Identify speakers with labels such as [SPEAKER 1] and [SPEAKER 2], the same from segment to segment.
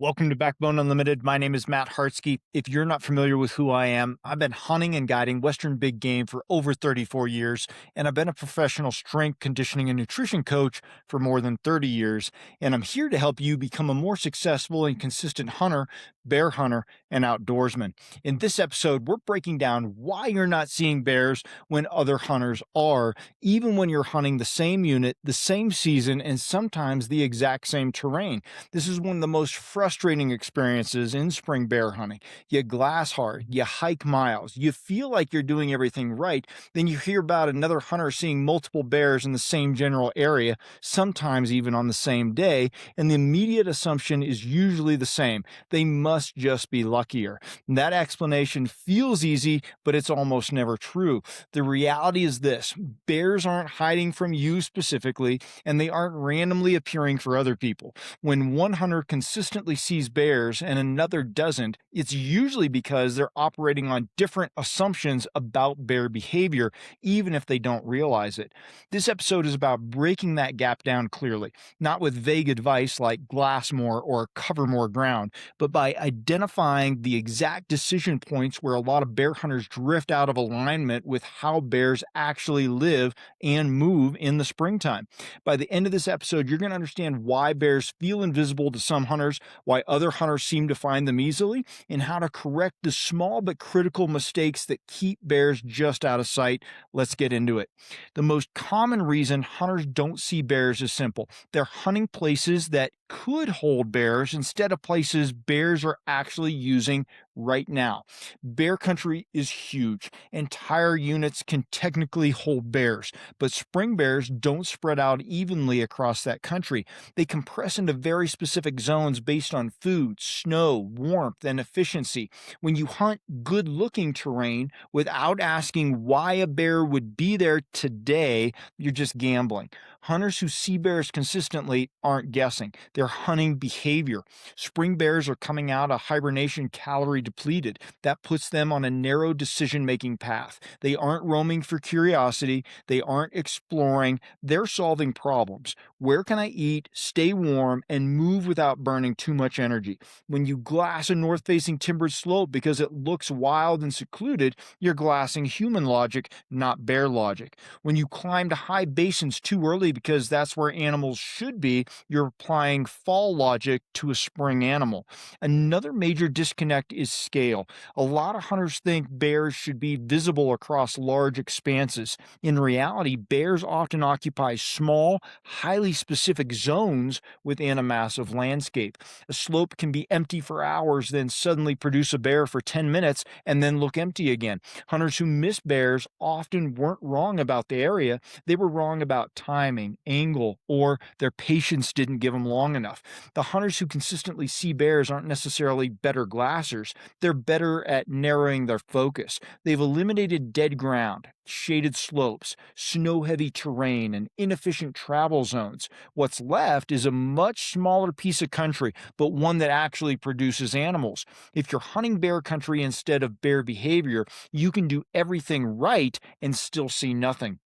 [SPEAKER 1] Welcome to Backbone Unlimited. My name is Matt Hartsky. If you're not familiar with who I am, I've been hunting and guiding Western big game for over 34 years, and I've been a professional strength conditioning and nutrition coach for more than 30 years. And I'm here to help you become a more successful and consistent hunter, bear hunter, and outdoorsman. In this episode, we're breaking down why you're not seeing bears when other hunters are, even when you're hunting the same unit, the same season, and sometimes the exact same terrain. This is one of the most frustrating experiences in spring bear hunting. You glass hard, you hike miles, you feel like you're doing everything right, then you hear about another hunter seeing multiple bears in the same general area, sometimes even on the same day, and the immediate assumption is usually the same. They must just be luckier. And that explanation feels easy, but it's almost never true. The reality is this: bears aren't hiding from you specifically, and they aren't randomly appearing for other people. When one hunter consistently sees bears and another doesn't, it's usually because they're operating on different assumptions about bear behavior, even if they don't realize it. This episode is about breaking that gap down clearly, not with vague advice like glass more or cover more ground, but by identifying the exact decision points where a lot of bear hunters drift out of alignment with how bears actually live and move in the springtime. By the end of this episode, you're going to understand why bears feel invisible to some hunters, why other hunters seem to find them easily, and how to correct the small but critical mistakes that keep bears just out of sight. Let's get into it. The most common reason hunters don't see bears is simple: they're hunting places that could hold bears instead of places bears are actually using right now. Bear country is huge. Entire units can technically hold bears, but spring bears don't spread out evenly across that country. They compress into very specific zones based on food, snow, warmth, and efficiency. When you hunt good looking terrain without asking why a bear would be there today, you're just gambling. Hunters who see bears consistently aren't guessing, they're hunting behavior. Spring bears are coming out of hibernation calorie depleted. That puts them on a narrow decision making path. They aren't roaming for curiosity, they aren't exploring, they're solving problems. Where can I eat, stay warm, and move without burning too much energy? When you glass a north facing timbered slope because it looks wild and secluded, you're glassing human logic, not bear logic. When you climb to high basins too early because that's where animals should be, you're applying fall logic to a spring animal. Another major disconnect is scale. A lot of hunters think bears should be visible across large expanses. In reality, bears often occupy small, highly specific zones within a massive landscape. A slope can be empty for hours, then suddenly produce a bear for 10 minutes and then look empty again. Hunters who miss bears often weren't wrong about the area, they were wrong about timing, angle, or their patience didn't give them long enough. The hunters who consistently see bears aren't necessarily better glassers, they're better at narrowing their focus. They've eliminated dead ground, shaded slopes, snow heavy terrain, and inefficient travel zones. What's left is a much smaller piece of country, but one that actually produces animals. If you're hunting bear country instead of bear behavior, you can do everything right and still see nothing.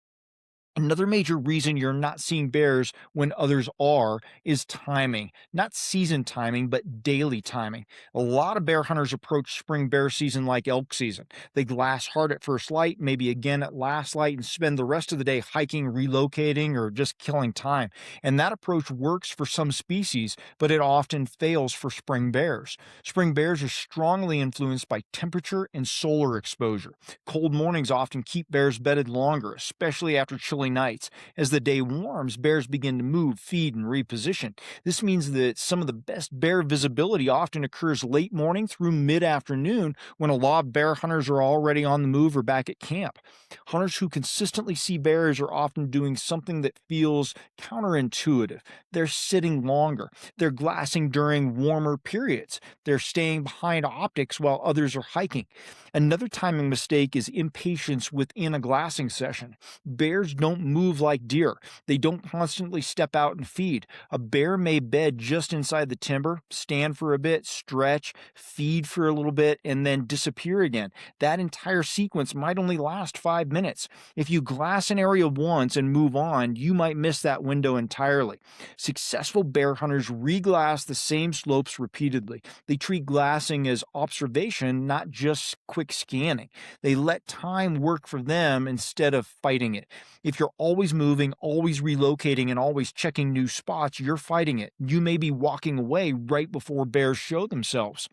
[SPEAKER 1] Another major reason you're not seeing bears when others are is timing. Not season timing, but daily timing. A lot of bear hunters approach spring bear season like elk season. They glass hard at first light, maybe again at last light, and spend the rest of the day hiking, relocating, or just killing time. And that approach works for some species, but it often fails for spring bears. Spring bears are strongly influenced by temperature and solar exposure. Cold mornings often keep bears bedded longer, especially after chilly nights. As the day warms, bears begin to move, feed, and reposition. This means that some of the best bear visibility often occurs late morning through mid afternoon when a lot of bear hunters are already on the move or back at camp. Hunters who consistently see bears are often doing something that feels counterintuitive. They're sitting longer, they're glassing during warmer periods, they're staying behind optics while others are hiking. Another timing mistake is impatience within a glassing session. Bears don't don't move like deer. They don't constantly step out and feed. A bear may bed just inside the timber, stand for a bit, stretch, feed for a little bit, and then disappear again. That entire sequence might only last 5 minutes. If you glass an area once and move on, you might miss that window entirely. Successful bear hunters reglass the same slopes repeatedly. They treat glassing as observation, not just quick scanning. They let time work for them instead of fighting it. If you're always moving, always relocating, and always checking new spots, you're fighting it. You may be walking away right before bears show themselves.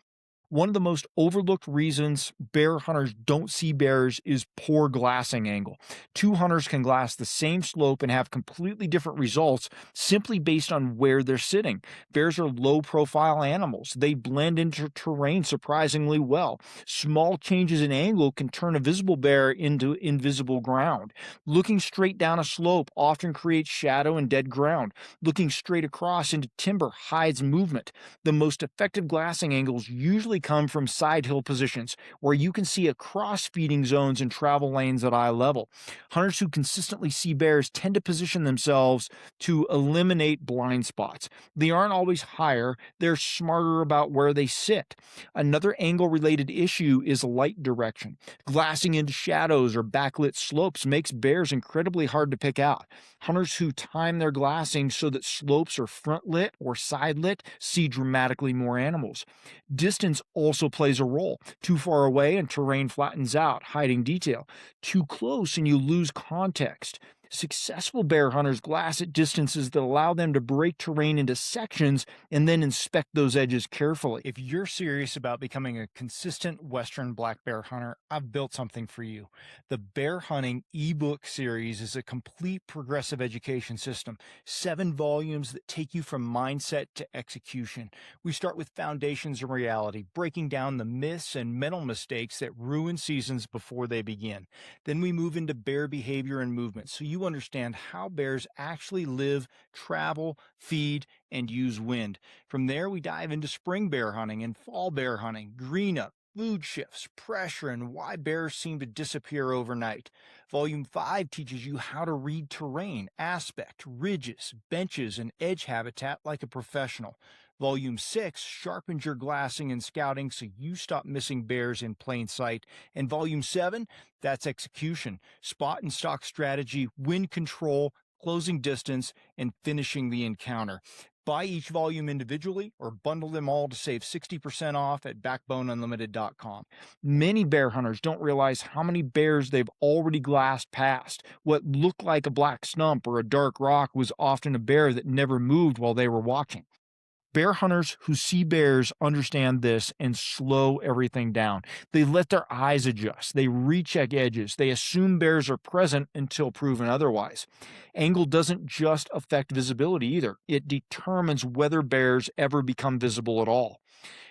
[SPEAKER 1] One of the most overlooked reasons bear hunters don't see bears is poor glassing angle. Two hunters can glass the same slope and have completely different results simply based on where they're sitting. Bears are low profile animals. They blend into terrain surprisingly well. Small changes in angle can turn a visible bear into invisible ground. Looking straight down a slope often creates shadow and dead ground. Looking straight across into timber hides movement. The most effective glassing angles usually come from side hill positions where you can see across feeding zones and travel lanes at eye level. Hunters who consistently see bears tend to position themselves to eliminate blind spots. They aren't always higher, they're smarter about where they sit. Another angle related issue is light direction. Glassing into shadows or backlit slopes makes bears incredibly hard to pick out. Hunters who time their glassing so that slopes are front lit or side lit see dramatically more animals. Distance also plays a role. Too far away and terrain flattens out, hiding detail. Too close and you lose context. Successful bear hunters glass at distances that allow them to break terrain into sections and then inspect those edges carefully. If you're serious about becoming a consistent Western black bear hunter, I've built something for you. The Bear Hunting ebook series is a complete progressive education system, 7 volumes that take you from mindset to execution. We start with foundations of reality, breaking down the myths and mental mistakes that ruin seasons before they begin. Then we move into bear behavior and movement, so you understand how bears actually live, travel, feed, and use wind. From there, we dive into spring bear hunting and fall bear hunting, green up, food shifts, pressure, and why bears seem to disappear overnight. Volume 5 teaches you how to read terrain, aspect, ridges, benches, and edge habitat like a professional. Volume 6 sharpens your glassing and scouting so you stop missing bears in plain sight. And Volume 7, that's execution, spot and stalk strategy, wind control, closing distance, and finishing the encounter. Buy each volume individually or bundle them all to save 60% off at backboneunlimited.com. Many bear hunters don't realize how many bears they've already glassed past. What looked like a black stump or a dark rock was often a bear that never moved while they were watching. Bear hunters who see bears understand this and slow everything down. They let their eyes adjust. They recheck edges. They assume bears are present until proven otherwise. Angle doesn't just affect visibility either. It determines whether bears ever become visible at all.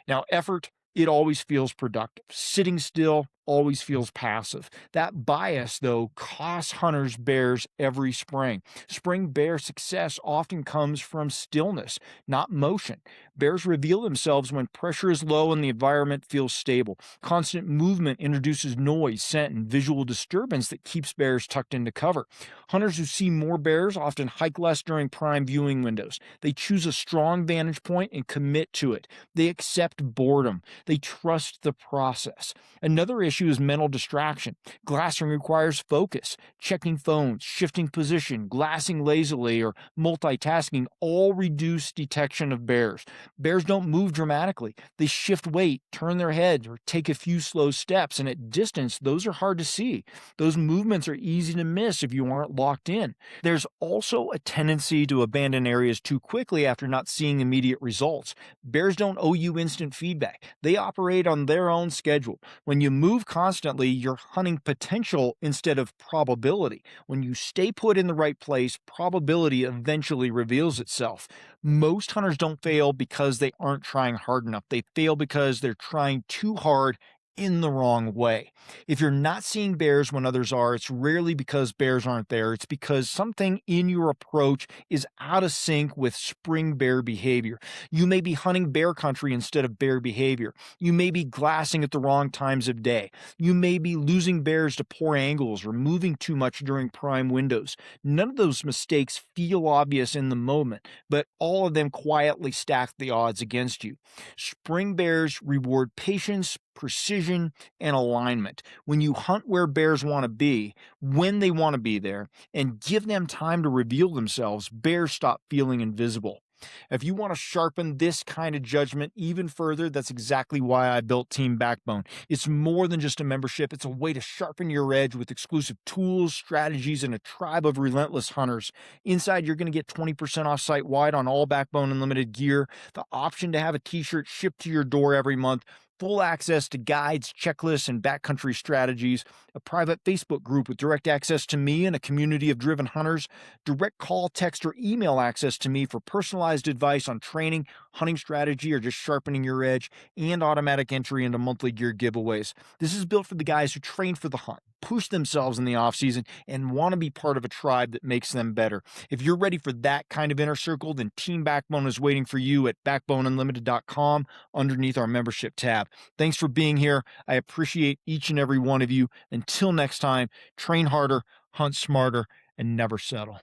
[SPEAKER 1] Now, effort, it always feels productive. Sitting still always feels passive. That bias, though, costs hunters bears every spring. Spring bear success often comes from stillness, not motion. Bears reveal themselves when pressure is low and the environment feels stable. Constant movement introduces noise, scent, and visual disturbance that keeps bears tucked into cover. Hunters who see more bears often hike less during prime viewing windows. They choose a strong vantage point and commit to it. They accept boredom. They trust the process. Another issue is mental distraction. Glassing requires focus. Checking phones, shifting position, glassing lazily, or multitasking all reduce detection of bears. Bears don't move dramatically. They shift weight, turn their heads, or take a few slow steps, and at distance, those are hard to see. Those movements are easy to miss if you aren't locked in. There's also a tendency to abandon areas too quickly after not seeing immediate results. Bears don't owe you instant feedback. They operate on their own schedule. When you move constantly, you're hunting potential instead of probability. When you stay put in the right place, probability eventually reveals itself. Most hunters don't fail because they aren't trying hard enough. They fail because they're trying too hard in the wrong way. If you're not seeing bears when others are, it's rarely because bears aren't there. It's because something in your approach is out of sync with spring bear behavior. You may be hunting bear country instead of bear behavior. You may be glassing at the wrong times of day. You may be losing bears to poor angles or moving too much during prime windows. None of those mistakes feel obvious in the moment, but all of them quietly stack the odds against you. Spring bears reward patience, precision, and alignment. When you hunt where bears want to be, when they want to be there, and give them time to reveal themselves, bears stop feeling invisible. If you want to sharpen this kind of judgment even further, that's exactly why I built Team Backbone. It's more than just a membership, it's a way to sharpen your edge with exclusive tools, strategies, and a tribe of relentless hunters. Inside, you're going to get 20% off site wide on all Backbone Unlimited gear, the option to have a t shirt shipped to your door every month, full access to guides, checklists, and backcountry strategies, a private Facebook group with direct access to me and a community of driven hunters, direct call, text, or email access to me for personalized advice on training, hunting strategy, or just sharpening your edge, and automatic entry into monthly gear giveaways. This is built for the guys who train for the hunt, push themselves in the off season, and want to be part of a tribe that makes them better. If you're ready for that kind of inner circle, then Team Backbone is waiting for you at backboneunlimited.com underneath our membership tab. Thanks for being here. I appreciate each and every one of you. Until next time, train harder, hunt smarter, and never settle.